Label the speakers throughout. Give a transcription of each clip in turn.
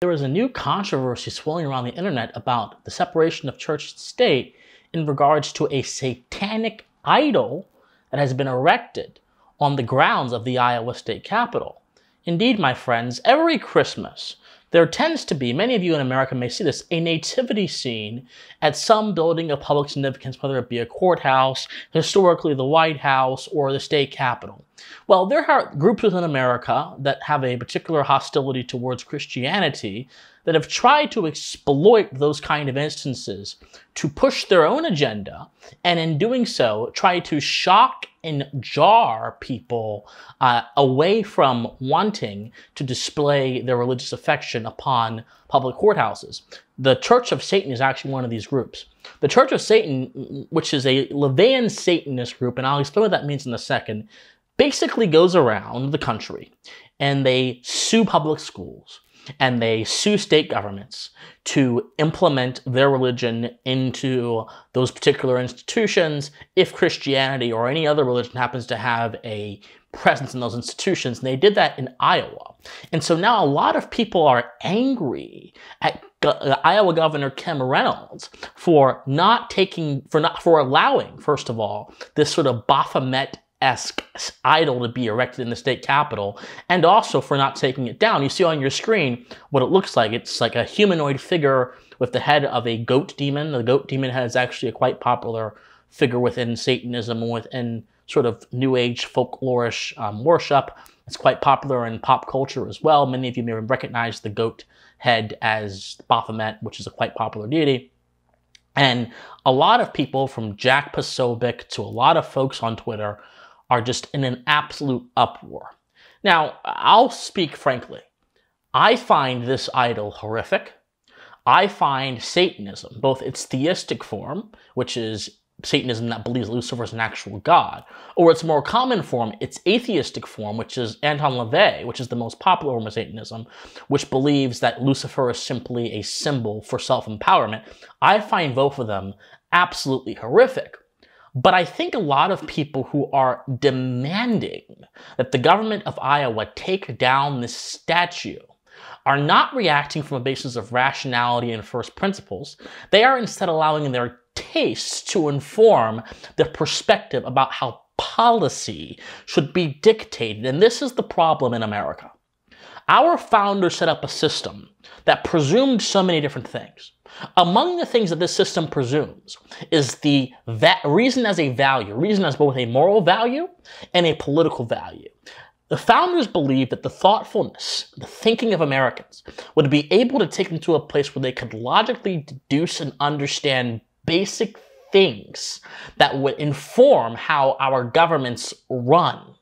Speaker 1: There is a new controversy swirling around the internet about the separation of church and state in regards to a satanic idol that has been erected on the grounds of the Iowa state capitol. Indeed, my friends, every Christmas, there tends to be, many of you in America may see this, a nativity scene at some building of public significance, whether it be a courthouse, historically the White House, or the state capitol. Well, there are groups within America that have a particular hostility towards Christianity that have tried to exploit those kind of instances to push their own agenda, and in doing so, try to shock and jar people away from wanting to display their religious affection upon public courthouses. The Church of Satan is actually one of these groups. The Church of Satan, which is a LaVeyan Satanist group, and I'll explain what that means in a second, basically goes around the country and they sue public schools and they sue state governments to implement their religion into those particular institutions if Christianity or any other religion happens to have a presence in those institutions. And they did that in Iowa. And so now a lot of people are angry at Iowa Governor Kim Keynolds for allowing, first of all, this sort of Baphomet-esque idol to be erected in the state capitol, and also for not taking it down. You see on your screen what it looks like. It's like a humanoid figure with the head of a goat demon. The goat demon head is actually a quite popular figure within Satanism and within sort of New Age folklorish worship. It's quite popular in pop culture as well. Many of you may recognize the goat head as Baphomet, which is a quite popular deity. And a lot of people, from Jack Posobiec to a lot of folks on Twitter, are just in an absolute uproar. Now, I'll speak frankly. I find this idol horrific. I find Satanism, both its theistic form, which is Satanism that believes Lucifer is an actual god, or its more common form, its atheistic form, which is Anton LaVey, which is the most popular form of Satanism, which believes that Lucifer is simply a symbol for self-empowerment. I find both of them absolutely horrific. But I think a lot of people who are demanding that the government of Iowa take down this statue are not reacting from a basis of rationality and first principles. They are instead allowing their tastes to inform the perspective about how policy should be dictated. And this is the problem in America. Our founders set up a system that presumed so many different things. Among the things that this system presumes is the reason as a value, reason as both a moral value and a political value. The founders believed that the thoughtfulness, the thinking of Americans would be able to take them to a place where they could logically deduce and understand basic things that would inform how our governments run.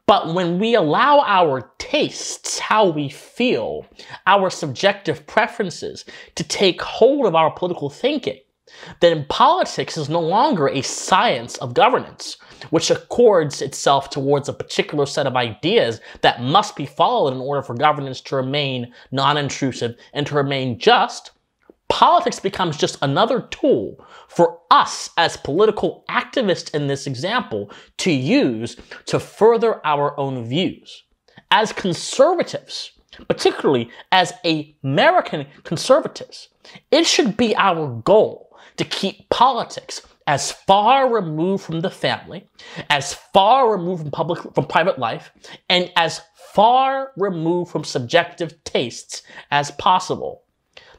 Speaker 1: But when we allow our tastes, how we feel, our subjective preferences to take hold of our political thinking, then politics is no longer a science of governance, which accords itself towards a particular set of ideas that must be followed in order for governance to remain non-intrusive and to remain just. Politics becomes just another tool for us as political activists in this example to use to further our own views. As conservatives, particularly as American conservatives, it should be our goal to keep politics as far removed from the family, as far removed from private life, and as far removed from subjective tastes as possible.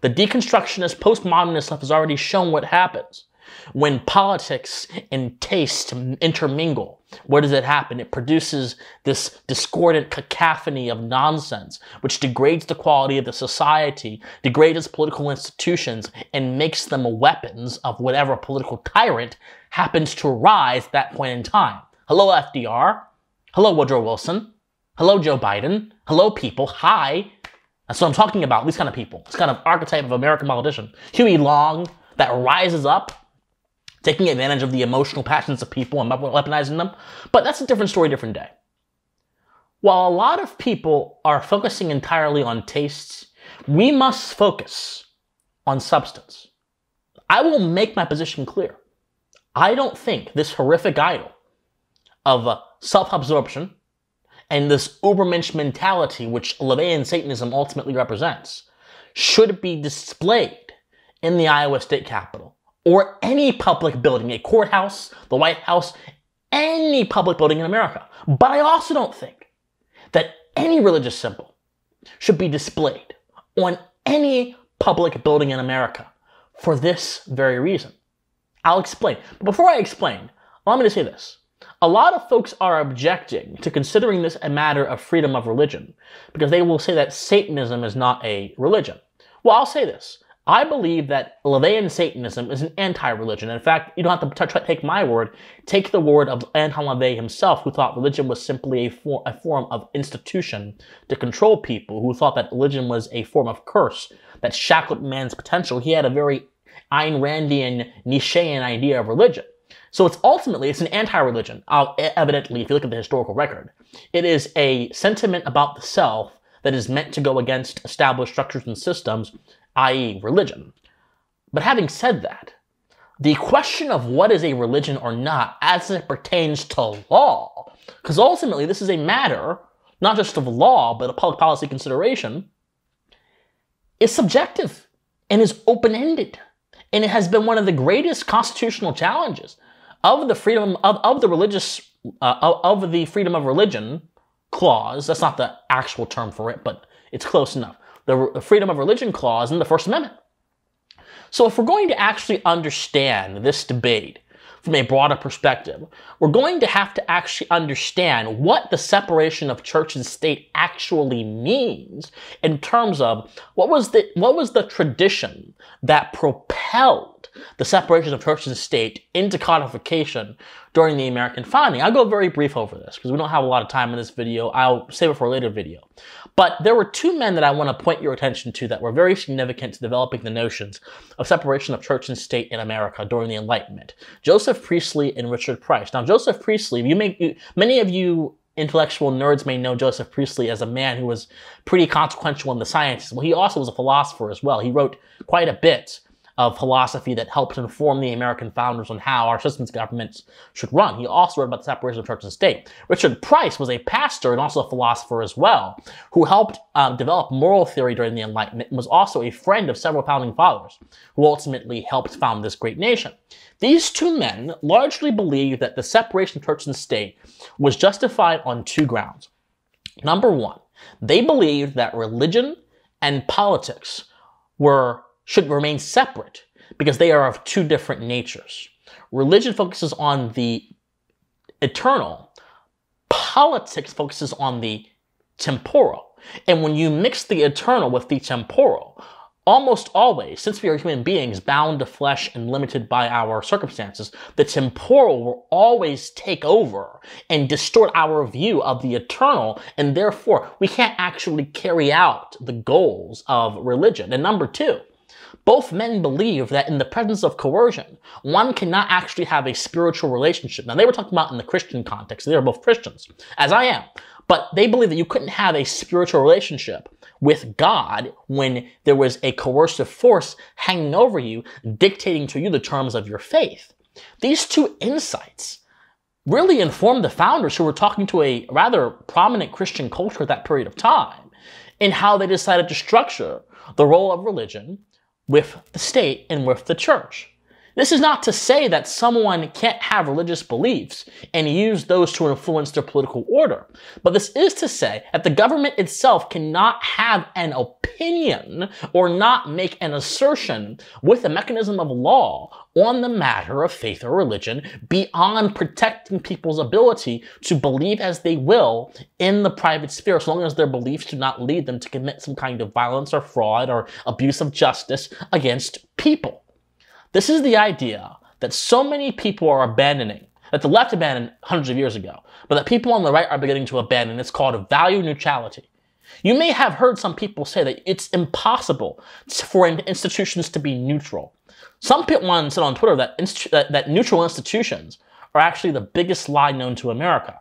Speaker 1: The deconstructionist, postmodernist stuff has already shown what happens. When politics and taste intermingle, what does it happen? It produces this discordant cacophony of nonsense, which degrades the quality of the society, degrades its political institutions, and makes them weapons of whatever political tyrant happens to rise at that point in time. Hello, FDR. Hello, Woodrow Wilson. Hello, Joe Biden. Hello, people. Hi. That's what I'm talking about, these kind of people. This kind of archetype of American politician. Huey Long, that rises up, taking advantage of the emotional passions of people and weaponizing them. But that's a different story, different day. While a lot of people are focusing entirely on tastes, we must focus on substance. I will make my position clear. I don't think this horrific idol of self-absorption and this Ubermensch mentality, which LaVeyan Satanism ultimately represents, should be displayed in the Iowa State Capitol or any public building, a courthouse, the White House, any public building in America. But I also don't think that any religious symbol should be displayed on any public building in America for this very reason. I'll explain. But before I explain, allow me to say this. A lot of folks are objecting to considering this a matter of freedom of religion because they will say that Satanism is not a religion. Well, I'll say this. I believe that LaVeyan Satanism is an anti-religion. In fact, you don't have to take my word. Take the word of Anton LaVey himself, who thought religion was simply a form of institution to control people, who thought that religion was a form of curse that shackled man's potential. He had a very Ayn Randian, Nietzschean idea of religion. So it's an anti-religion. Evidently, if you look at the historical record, it is a sentiment about the self that is meant to go against established structures and systems, i.e. religion. But having said that, the question of what is a religion or not as it pertains to law, because ultimately this is a matter not just of law, but a public policy consideration, is subjective and is open-ended. And it has been one of the greatest constitutional challenges of the freedom of the freedom of religion clause. That's not the actual term for it, but it's close enough. The freedom of religion clause in the First Amendment. So if we're going to actually understand this debate from a broader perspective, we're going to have to actually understand what the separation of church and state actually means in terms of what was the tradition that propelled the separation of church and state into codification during the American founding. I'll go very brief over this because we don't have a lot of time in this video. I'll save it for a later video. But there were two men that I want to point your attention to that were very significant to developing the notions of separation of church and state in America during the Enlightenment. Joseph Priestley and Richard Price. Now, Joseph Priestley, many of you intellectual nerds may know Joseph Priestley as a man who was pretty consequential in the sciences. Well, he also was a philosopher as well. He wrote quite a bit of philosophy that helped inform the American founders on how our systems of governments should run. He also wrote about the separation of church and state. Richard Price was a pastor and also a philosopher as well, who helped develop moral theory during the Enlightenment and was also a friend of several founding fathers who ultimately helped found this great nation. These two men largely believed that the separation of church and state was justified on two grounds. Number one, they believed that religion and politics should remain separate because they are of two different natures. Religion focuses on the eternal. Politics focuses on the temporal. And when you mix the eternal with the temporal, almost always, since we are human beings bound to flesh and limited by our circumstances, the temporal will always take over and distort our view of the eternal, and therefore we can't actually carry out the goals of religion. And number two, both men believe that in the presence of coercion, one cannot actually have a spiritual relationship. Now, they were talking about in the Christian context. They were both Christians, as I am. But they believe that you couldn't have a spiritual relationship with God when there was a coercive force hanging over you, dictating to you the terms of your faith. These two insights really informed the founders, who were talking to a rather prominent Christian culture at that period of time, in how they decided to structure the role of religion with the state and with the church. This is not to say that someone can't have religious beliefs and use those to influence their political order, but this is to say that the government itself cannot have an opinion or not make an assertion with a mechanism of law on the matter of faith or religion beyond protecting people's ability to believe as they will in the private sphere, so long as their beliefs do not lead them to commit some kind of violence or fraud or abuse of justice against people. This is the idea that so many people are abandoning, that the left abandoned hundreds of years ago, but that people on the right are beginning to abandon. It's called value neutrality. You may have heard some people say that it's impossible for institutions to be neutral. Some people said on Twitter that neutral institutions are actually the biggest lie known to America.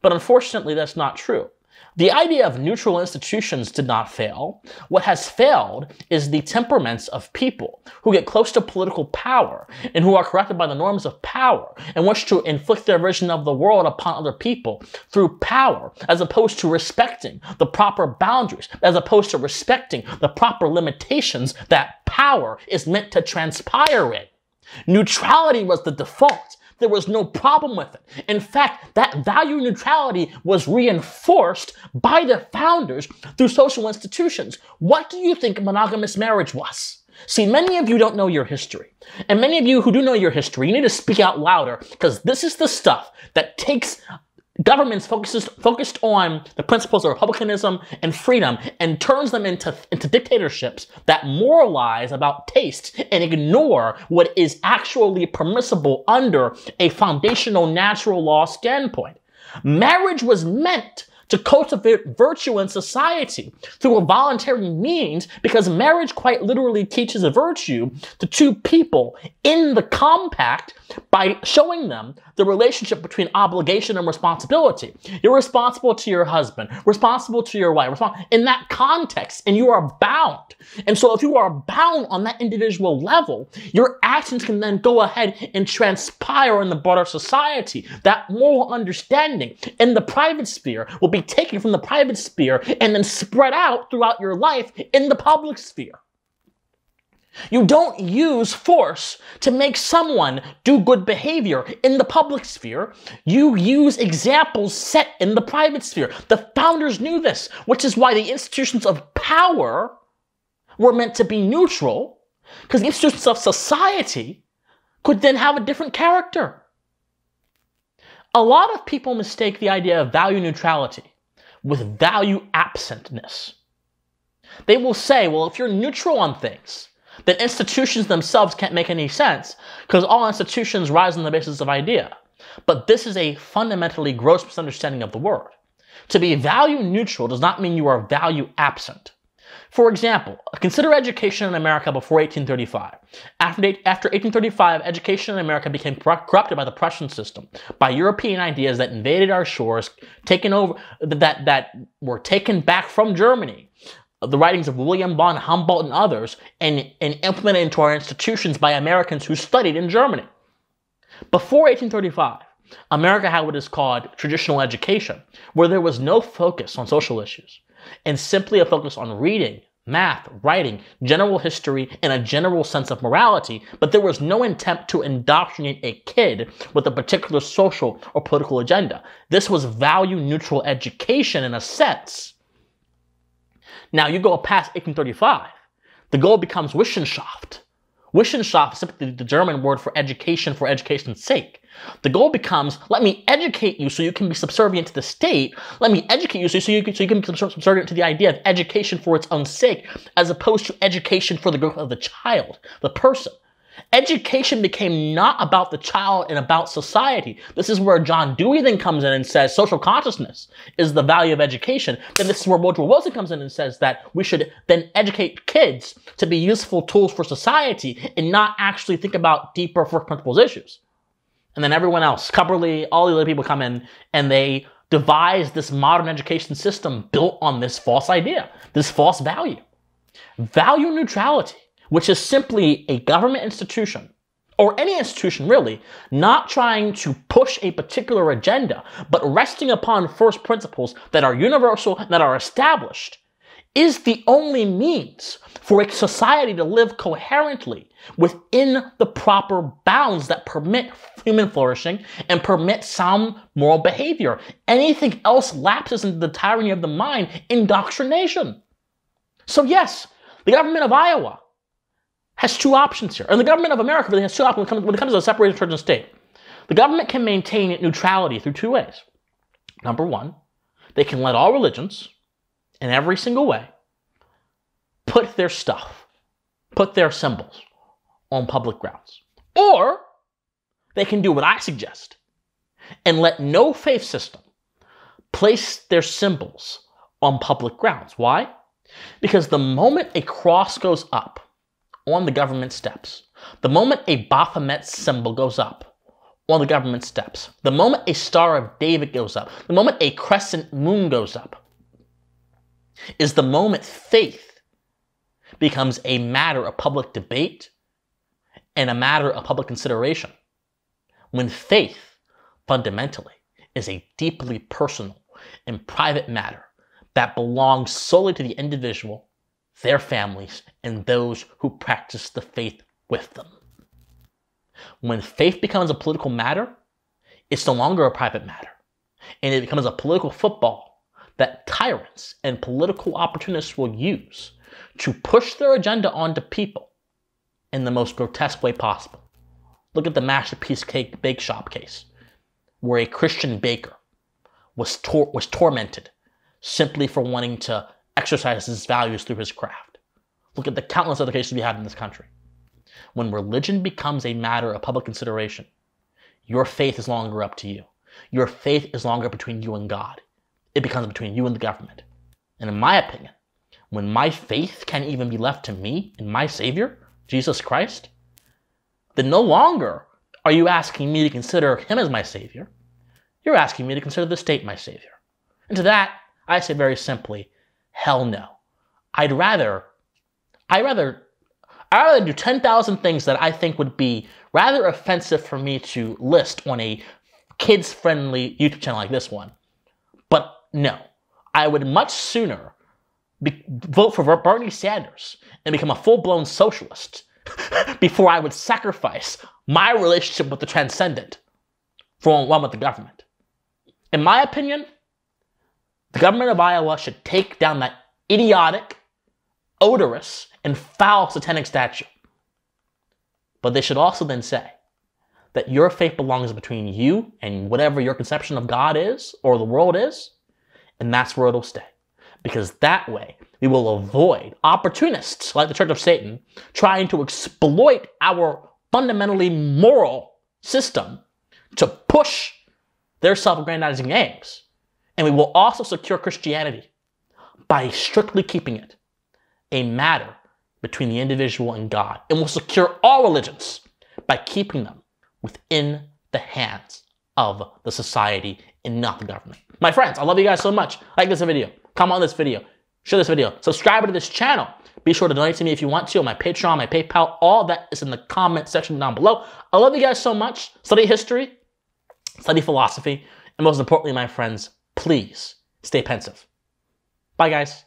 Speaker 1: But unfortunately, that's not true. The idea of neutral institutions did not fail. What has failed is the temperaments of people who get close to political power and who are corrupted by the norms of power and wish to inflict their vision of the world upon other people through power, as opposed to respecting the proper boundaries, as opposed to respecting the proper limitations that power is meant to transpire in. Neutrality was the default. There was no problem with it. In fact, that value neutrality was reinforced by the founders through social institutions. What do you think monogamous marriage was? See, many of you don't know your history. And many of you who do know your history, you need to speak out louder, because this is the stuff that takes governments focused on the principles of republicanism and freedom and turns them into dictatorships that moralize about taste and ignore what is actually permissible under a foundational natural law standpoint. Marriage was meant to cultivate virtue in society through a voluntary means, because marriage quite literally teaches a virtue to two people in the compact by showing them the relationship between obligation and responsibility. You're responsible to your husband, responsible to your wife, in that context, and you are bound. And so if you are bound on that individual level, your actions can then go ahead and transpire in the broader society. That moral understanding in the private sphere will be taken from the private sphere and then spread out throughout your life in the public sphere. You don't use force to make someone do good behavior in the public sphere. You use examples set in the private sphere. The founders knew this, which is why the institutions of power were meant to be neutral, because the institutions of society could then have a different character. A lot of people mistake the idea of value neutrality with value absentness. They will say, well, if you're neutral on things, then institutions themselves can't make any sense, because all institutions rise on the basis of idea. But this is a fundamentally gross misunderstanding of the word. To be value neutral does not mean you are value absent. For example, consider education in America before 1835. After 1835, education in America became corrupted by the Prussian system, by European ideas that invaded our shores, that were taken back from Germany, the writings of William von Humboldt and others, and implemented into our institutions by Americans who studied in Germany. Before 1835, America had what is called traditional education, where there was no focus on social issues, and simply a focus on reading, math, writing, general history, and a general sense of morality, but there was no attempt to indoctrinate a kid with a particular social or political agenda. This was value-neutral education in a sense. Now, you go past 1835, the goal becomes Wissenschaft. Wissenschaft is simply the German word for education's sake. The goal becomes, let me educate you so you can be subservient to the state. Let me educate you so you can be subservient to the idea of education for its own sake, as opposed to education for the growth of the child, the person. Education became not about the child and about society. This is where John Dewey then comes in and says social consciousness is the value of education. Then this is where Woodrow Wilson comes in and says that we should then educate kids to be useful tools for society and not actually think about deeper first principles issues. And then everyone else, Cubberley, all the other people come in and they devise this modern education system built on this false idea, this false value. Value neutrality, which is simply a government institution, or any institution really, not trying to push a particular agenda, but resting upon first principles that are universal, that are established, is the only means for a society to live coherently within the proper bounds that permit human flourishing and permit sound moral behavior. Anything else lapses into the tyranny of the mind, indoctrination. So yes, the government of Iowa has two options here. And the government of America really has two options when it comes to a separated church and state. The government can maintain neutrality through two ways. Number one, they can let all religions, in every single way, put their stuff, put their symbols on public grounds. Or they can do what I suggest and let no faith system place their symbols on public grounds. Why? Because the moment a cross goes up on the government steps, the moment a Baphomet symbol goes up on the government steps, the moment a Star of David goes up, the moment a crescent moon goes up, is the moment faith becomes a matter of public debate and a matter of public consideration. When faith, fundamentally, is a deeply personal and private matter that belongs solely to the individual, their families, and those who practice the faith with them. When faith becomes a political matter, it's no longer a private matter, and it becomes a political football that tyrants and political opportunists will use to push their agenda onto people in the most grotesque way possible. Look at the Masterpiece Cake Bake Shop case, where a Christian baker was tormented simply for wanting to exercise his values through his craft. Look at the countless other cases we have in this country. When religion becomes a matter of public consideration, your faith is no longer up to you. Your faith is no longer between you and God. It becomes between you and the government. And in my opinion, when my faith can't even be left to me and my Savior, Jesus Christ, then no longer are you asking me to consider him as my Savior. You're asking me to consider the state my Savior. And to that, I say very simply, hell no. I'd rather do 10,000 things that I think would be rather offensive for me to list on a kids-friendly YouTube channel like this one. But no, I would much sooner vote for Bernie Sanders and become a full-blown socialist before I would sacrifice my relationship with the transcendent for one with the government. In my opinion, the government of Iowa should take down that idiotic, odorous, and foul satanic statue. But they should also then say that your faith belongs between you and whatever your conception of God is or the world is, and that's where it'll stay. Because that way, we will avoid opportunists like the Church of Satan trying to exploit our fundamentally moral system to push their self-aggrandizing aims. And we will also secure Christianity by strictly keeping it a matter between the individual and God. And we'll secure all religions by keeping them within the hands of the society and not the government. My friends, I love you guys so much. Like this video, comment on this video, share this video, subscribe to this channel. Be sure to donate to me if you want to on my Patreon, my PayPal. All that is in the comment section down below. I love you guys so much. Study history, study philosophy, and most importantly, my friends, please stay pensive. Bye, guys.